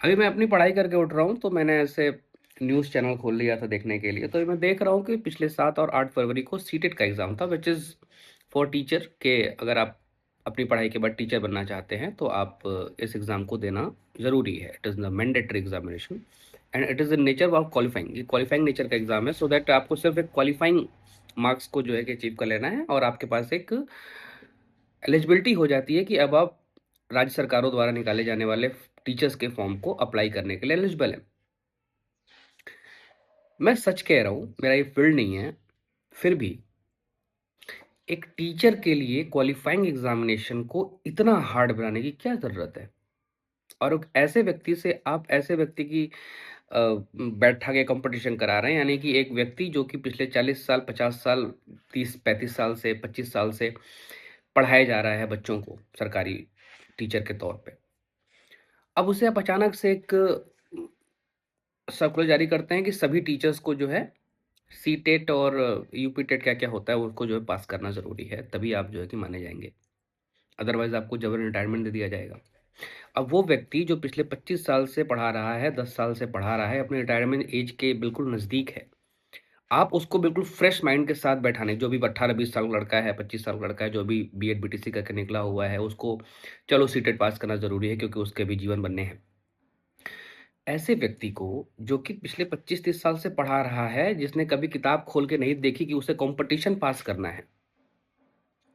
अभी मैं अपनी पढ़ाई करके उठ रहा हूँ, तो मैंने ऐसे न्यूज़ चैनल खोल लिया था देखने के लिए। तो मैं देख रहा हूँ कि पिछले 7 और 8 फरवरी को सीटेट का एग्ज़ाम था, विच इज़ फॉर टीचर के अगर आप अपनी पढ़ाई के बाद टीचर बनना चाहते हैं, तो आप इस एग्ज़ाम को देना ज़रूरी है। It is the mandatory examination and it is in nature of qualifying. ये क्वालिफाइंग नेचर का एग्ज़ाम है, सो दैट आपको सिर्फ एक क्वालिफाइंग मार्क्स को जो है कि अचीव कर लेना है और आपके पास एक एलिजिबिलिटी हो जाती है कि अब आप राज्य सरकारों द्वारा निकाले जाने वाले टीचर्स के फॉर्म को अप्लाई करने के लिए एलिजिबल हैं। मैं सच कह रहा हूँ, मेरा ये फील्ड नहीं है, फिर भी एक टीचर के लिए क्वालिफाइंग एग्जामिनेशन को इतना हार्ड बनाने की क्या ज़रूरत है? और एक ऐसे व्यक्ति से आप ऐसे व्यक्ति की बैठा के कंपटीशन करा रहे हैं, यानी कि एक व्यक्ति जो कि पिछले 40 साल, 50 साल, 30-35 साल से, 25 साल से पढ़ाया जा रहा है बच्चों को सरकारी टीचर के तौर पे। अब उसे आप अचानक से एक सर्कुलर जारी करते हैं कि सभी टीचर्स को जो है सी-टेट और यूपी टेट क्या-क्या होता है, उसको जो है पास करना ज़रूरी है, तभी आप जो है कि माने जाएँगे। अदरवाइज़ आपको जबरन रिटायरमेंट दे दिया जाएगा। अब वो व्यक्ति जो पिछले 25 साल से पढ़ा रहा है, 10 साल से पढ़ा रहा है, अपने रिटायरमेंट ऐज के बिल्कुल नज़दीक है। आप उसको बिल्कुल फ्रेश माइंड के साथ बैठाने, जो भी 18-20 साल का लड़का है, 25 साल का लड़का है, जो भी बीएड, बीटीसी करके निकला हुआ है, उसको चलो सी-टेट पास करना ज़रूरी है क्योंकि उसके भी जीवन बनने हैं। ऐसे व्यक्ति को जो कि पिछले 25-30 साल से पढ़ा रहा है, जिसने कभी किताब खोल के नहीं देखी कि उसे कॉम्पिटिशन पास करना है,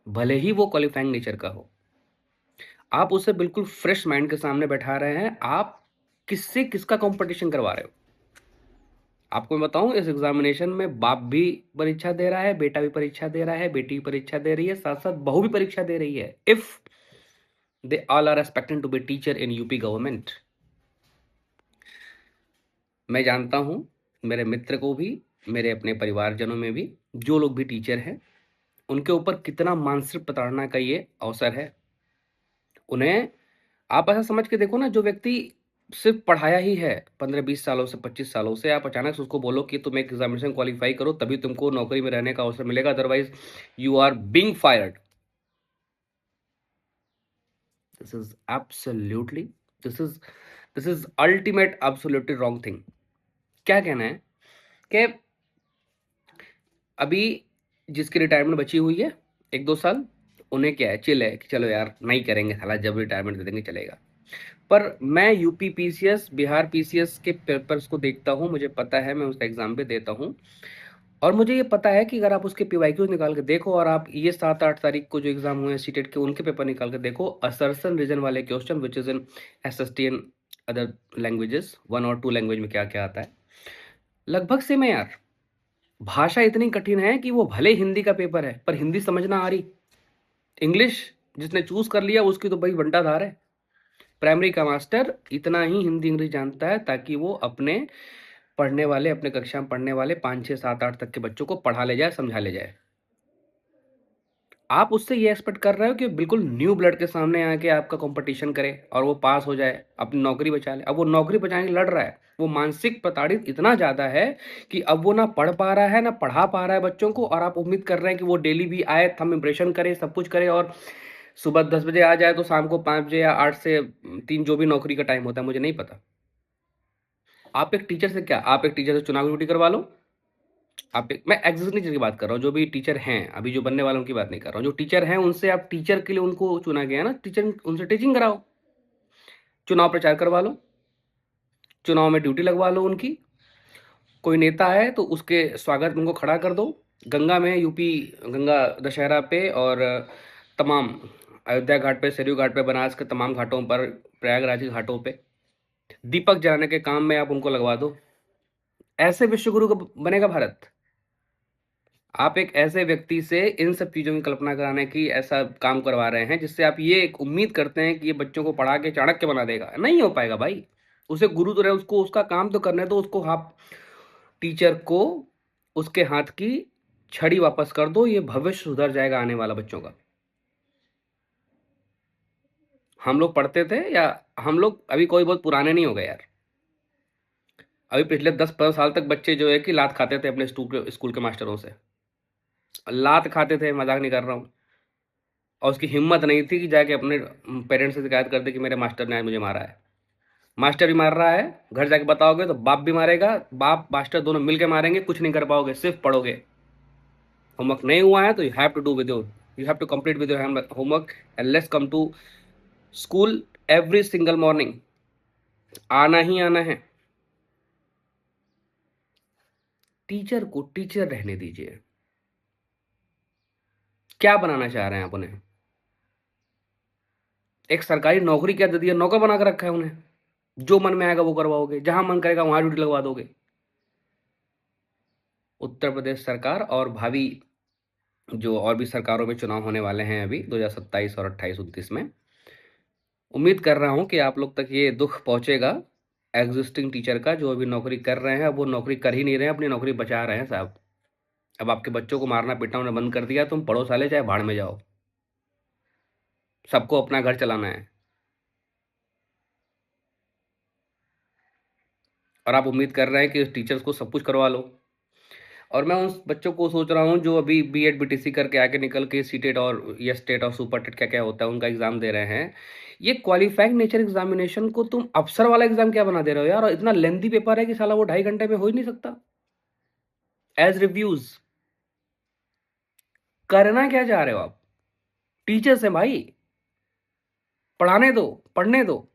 भले ही वो क्वालिफाइंग नेचर का हो, आप उसे बिल्कुल फ्रेश माइंड के सामने बैठा रहे हैं, आप किससे किसका कॉम्पिटिशन करवा रहे हो? आपको मैं बताऊँ, इस एग्ज़ामिनेशन में बाप भी परीक्षा दे रहा है, बेटा भी परीक्षा दे रहा है, बेटी भी परीक्षा दे रही है, साथ-साथ बहू भी परीक्षा दे रही है। If they all are expecting to be teacher in UP government. मैं जानता हूँ, मेरे मित्र को भी, मेरे अपने परिवारजनों में भी, जो लोग भी टीचर हैं, उनके ऊपर कितना मानसिक प्रताड़ना का ये अवसर है। उन्हें आप ऐसा समझ के देखो ना, जो व्यक्ति सिर्फ़ पढ़ाया ही है 15-20 सालों से, 25 सालों से, आप अचानक से उसको बोलो कि तुम एक एग्ज़ामिनेशन क्वालीफाई करो, तभी तुमको नौकरी में रहने का अवसर मिलेगा, otherwise you are being fired. This is absolutely this is this is ultimate absolutely wrong thing. क्या कहना है कि अभी जिसकी रिटायरमेंट बची हुई है 1-2 साल, उन्हें क्या है, चिल है कि चलो यार नहीं करेंगे साला, जब रिटायरमेंट दे देंगे चलेगा। पर मैं यूपी पीसीएस, बिहार पीसीएस के पेपर्स को देखता हूँ, मुझे पता है, मैं उसका एग्ज़ाम भी देता हूँ और मुझे ये पता है कि अगर आप उसके पीवाईक्यूज़ निकाल के देखो और आप ये 7-8 तारीख को जो एग्ज़ाम हुए हैं सीटेट के, उनके पेपर निकाल के देखो, असर्शन रीजन वाले question which is in SST and other languages, 1 और 2 लैंग्वेज में क्या-क्या आता है, लगभग सेम है यार। भाषा इतनी कठिन है कि वो भले हिंदी का पेपर है, पर हिंदी समझ ना आ रही। इंग्लिश जिसने चूज़ कर लिया उसकी तो भाई बंटाधार है। प्राइमरी का मास्टर इतना ही हिंदी इंग्लिश जानता है ताकि वो अपने पढ़ने वाले, अपने कक्षा में पढ़ने वाले 5, 6, 7, 8 तक के बच्चों को पढ़ा ले जाए, समझा ले जाए। आप उससे ये एक्सपेक्ट कर रहे हो कि बिल्कुल न्यू ब्लड के सामने आके आपका कॉम्पिटिशन करे और वो पास हो जाए, अपनी नौकरी बचा ले। अब वो नौकरी बचाने के लिए लड़ रहा है। वो मानसिक प्रताड़ित इतना ज़्यादा है कि अब वो ना पढ़ पा रहा है, ना पढ़ा पा रहा है बच्चों को, और आप उम्मीद कर रहे हैं कि वो डेली भी आए, थंब इम्प्रेशन करे, सब कुछ करे और सुबह 10 बजे आ जाए तो शाम को 5 बजे या 8 से 3 जो भी नौकरी का टाइम होता है, मुझे नहीं पता। आप एक टीचर से चुनावी ड्यूटी करवा लो। मैं एग्जिस्टिंग टीचर की बात कर रहा हूँ, जो भी टीचर हैं, अभी जो बनने वालों की बात नहीं कर रहा हूँ। जो टीचर हैं, उनसे आप टीचर के लिए उनको चुना गया है ना, टीचर उनसे टीचिंग कराओ, चुनाव प्रचार करवा लो, चुनाव में ड्यूटी लगवा लो उनकी। कोई नेता है तो उसके स्वागत में उनको खड़ा कर दो। गंगा में यूपी गंगा दशहरा पे और तमाम अयोध्या घाट पे, सरयू घाट पे, बनास के तमाम घाटों पर, प्रयागराज के घाटों पे दीपक जलाने के काम में आप उनको लगवा दो। ऐसे विश्वगुरु का बनेगा भारत। आप एक ऐसे व्यक्ति से इन सब चीज़ों की कल्पना कराने की ऐसा काम करवा रहे हैं जिससे आप ये एक उम्मीद करते हैं कि ये बच्चों को पढ़ा के चाणक्य बना देगा। नहीं हो पाएगा भाई। उसे गुरु तो रहे, उसको उसका काम तो करने दो। उसको आप टीचर को उसके हाथ की छड़ी वापस कर दो, ये भविष्य सुधर जाएगा आने वाला बच्चों का। हम लोग पढ़ते थे, या हम लोग अभी कोई बहुत पुराने नहीं हो गए यार। अभी पिछले 10-15 साल तक बच्चे जो है कि लात खाते थे अपने स्कूल के मास्टरों से। लात खाते थे, मजाक नहीं कर रहा हूँ। और उसकी हिम्मत नहीं थी कि जाके अपने पेरेंट्स से शिकायत कर दे कि मेरे मास्टर ने आज मुझे मारा है। मास्टर भी मार रहा है, घर जाके बताओगे तो बाप भी मारेगा, बाप मास्टर दोनों मिलके मारेंगे, कुछ नहीं कर पाओगे, सिर्फ पढ़ोगे। होमवर्क नहीं हुआ है तो you have to do with your, you have to complete with your homework and let's come to school every single morning. आना ही आना है। टीचर को टीचर रहने दीजिए। क्या बनाना चाह रहे हैं आप उन्हें? एक सरकारी नौकरी क्या दे दिया, नौकर बना कर रखा है उन्हें। जो मन में आएगा वो करवाओगे, जहां मन करेगा वहां ड्यूटी लगवा दोगे। उत्तर प्रदेश सरकार और भावी जो और भी सरकारों में चुनाव होने वाले हैं अभी 2027 और 28-29 में, उम्मीद कर रहा हूं कि आप लोग तक ये दुख पहुंचेगा एग्जिस्टिंग टीचर का, जो अभी नौकरी कर रहे हैं। अब वो नौकरी कर ही नहीं रहे हैं, अपनी नौकरी बचा रहे हैं साहब। अब आपके बच्चों को मारना पीटना उन्हें बंद कर दिया, तुम पढ़ो साले, चाहे भाड़ में जाओ। सबको अपना घर चलाना है। और आप उम्मीद कर रहे हैं कि टीचर्स को सब कुछ करवा लो। और मैं उस बच्चों को सोच रहा हूँ जो अभी बीएड बीटीसी करके आगे निकल के सीटेट और ये स्टेट और सुपर टेट क्या क्या होता है उनका एग्जाम दे रहे हैं। ये क्वालिफाइंग नेचर एग्जामिनेशन को तुम अफसर वाला एग्जाम क्या बना दे रहे हो यार? और इतना लेंथी पेपर है कि साला वो 2.5 घंटे में हो ही नहीं सकता। एज रिव्यूज करना क्या चाह रहे हो आप? टीचर्स हैं भाई, पढ़ाने दो, पढ़ने दो।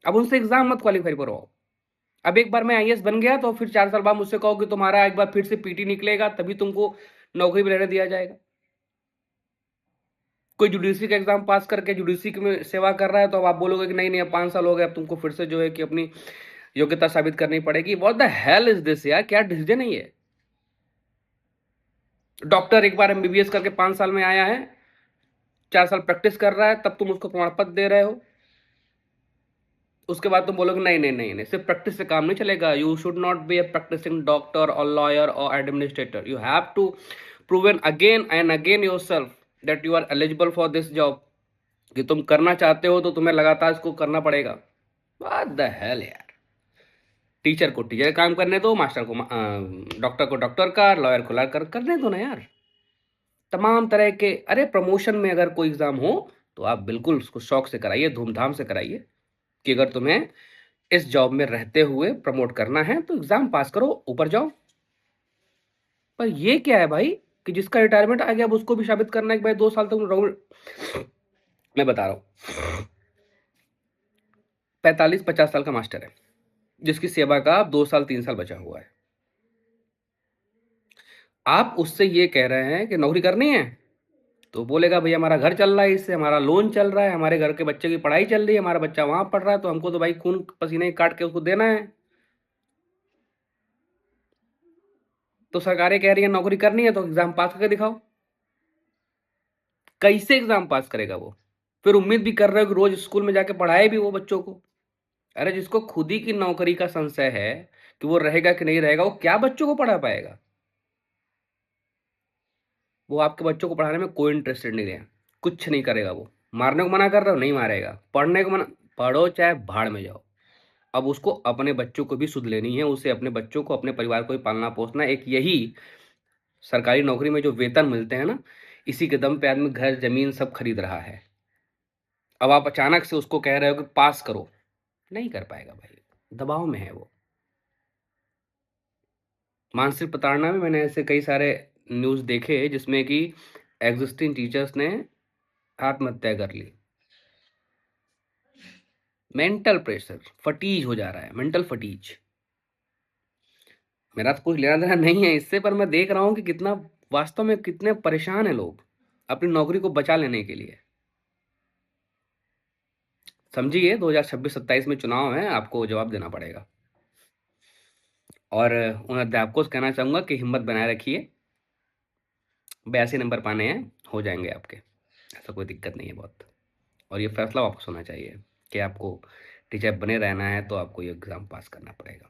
अब उनसे एग्जाम मत क्वालिफाई करवाओ। अब एक बार मैं आईएएस बन गया तो फिर 4 साल बाद मुझसे कहो कि तुम्हारा एक बार फिर से पीटी निकलेगा तभी तुमको नौकरी में रहने दिया जाएगा। कोई जुडिशरी का एग्जाम पास करके जुडिशरी में सेवा कर रहा है तो अब आप बोलोगे कि नहीं नहीं अब 5 साल हो गए, अब तुमको फिर से जो है कि अपनी योग्यता साबित करनी पड़ेगी। What the hell is this यार? क्या डिसीजन है ये? डॉक्टर एक बार एमबीबीएस करके 5 साल में आया है, 4 साल प्रैक्टिस कर रहा है, तब तुम उसको प्रमाण पत्र दे रहे हो। उसके बाद तुम बोलोगे नहीं नहीं नहीं नहीं, सिर्फ प्रैक्टिस से काम नहीं चलेगा। You should not be a practicing doctor और लॉयर और administrator. You have to proven again and again yourself that you are eligible for this job. कि तुम करना चाहते हो तो तुम्हें लगातार इसको करना पड़ेगा। व्हाट द हेल यार? टीचर को टीचर काम करने दो, मास्टर को डॉक्टर को डॉक्टर का, लॉयर को लॉयर करने दो ना यार। तमाम तरह के, अरे प्रमोशन में अगर कोई एग्जाम हो तो आप बिल्कुल उसको शौक से कराइए, धूमधाम से कराइए। कि अगर तुम्हें इस जॉब में रहते हुए प्रमोट करना है तो एग्जाम पास करो, ऊपर जाओ। पर ये क्या है भाई कि जिसका रिटायरमेंट आ गया अब उसको भी साबित करना है कि भाई 2 साल तक रहो। मैं बता रहा हूँ, 45-50 साल का मास्टर है जिसकी सेवा का अब 2 साल 3 साल बचा हुआ है। आप उससे ये कह रहे हैं कि नौकरी करनी है, तो बोलेगा भैया हमारा घर चल रहा है, इससे हमारा लोन चल रहा है, हमारे घर के बच्चे की पढ़ाई चल रही है, हमारा बच्चा वहां पढ़ रहा है, तो हमको तो भाई खून पसीने काट के उसको देना है। तो सरकारें कह रही है नौकरी करनी है तो एग्जाम पास करके दिखाओ। कैसे एग्जाम पास करेगा वो? फिर उम्मीद भी कर रहे हो कि रोज स्कूल में जाके पढ़ाए भी वो बच्चों को। अरे जिसको खुद ही की नौकरी का संशय है कि वो रहेगा कि नहीं रहेगा, वो क्या बच्चों को पढ़ा पाएगा? वो आपके बच्चों को पढ़ाने में कोई इंटरेस्टेड नहीं है, कुछ नहीं करेगा वो। मारने को मना कर रहे हो, नहीं मारेगा। पढ़ने को मना, पढ़ो चाहे भाड़ में जाओ। अब उसको अपने बच्चों को भी सुध लेनी है, उसे अपने बच्चों को, अपने परिवार को भी पालना पोसना। एक यही सरकारी नौकरी में जो वेतन मिलते हैं ना, इसी के दम पे आदमी घर जमीन सब खरीद रहा है। अब आप अचानक से उसको कह रहे हो कि पास करो, नहीं कर पाएगा भाई, दबाव में है वो। मानसिक प्रताड़ना में मैंने ऐसे कई सारे न्यूज़ देखे जिसमें कि एग्जिस्टिंग टीचर्स ने आत्महत्या कर ली। मेंटल प्रेशर, फटीज हो जा रहा है, मेंटल फटीज। मेरा तो कुछ लेना देना नहीं है इससे, पर मैं देख रहा हूँ कि कितना वास्तव में कितने परेशान हैं लोग अपनी नौकरी को बचा लेने के लिए। समझिए 2026-27 में चुनाव है, आपको जवाब देना पड़ेगा। और उन अध्यापकों से कहना चाहूंगा कि हिम्मत बनाए रखिए। 82 नंबर पाने हैं, हो जाएंगे आपके, ऐसा कोई दिक्कत नहीं है बहुत। और ये फैसला वापस होना चाहिए कि आपको टीचर बने रहना है तो आपको ये एग्ज़ाम पास करना पड़ेगा।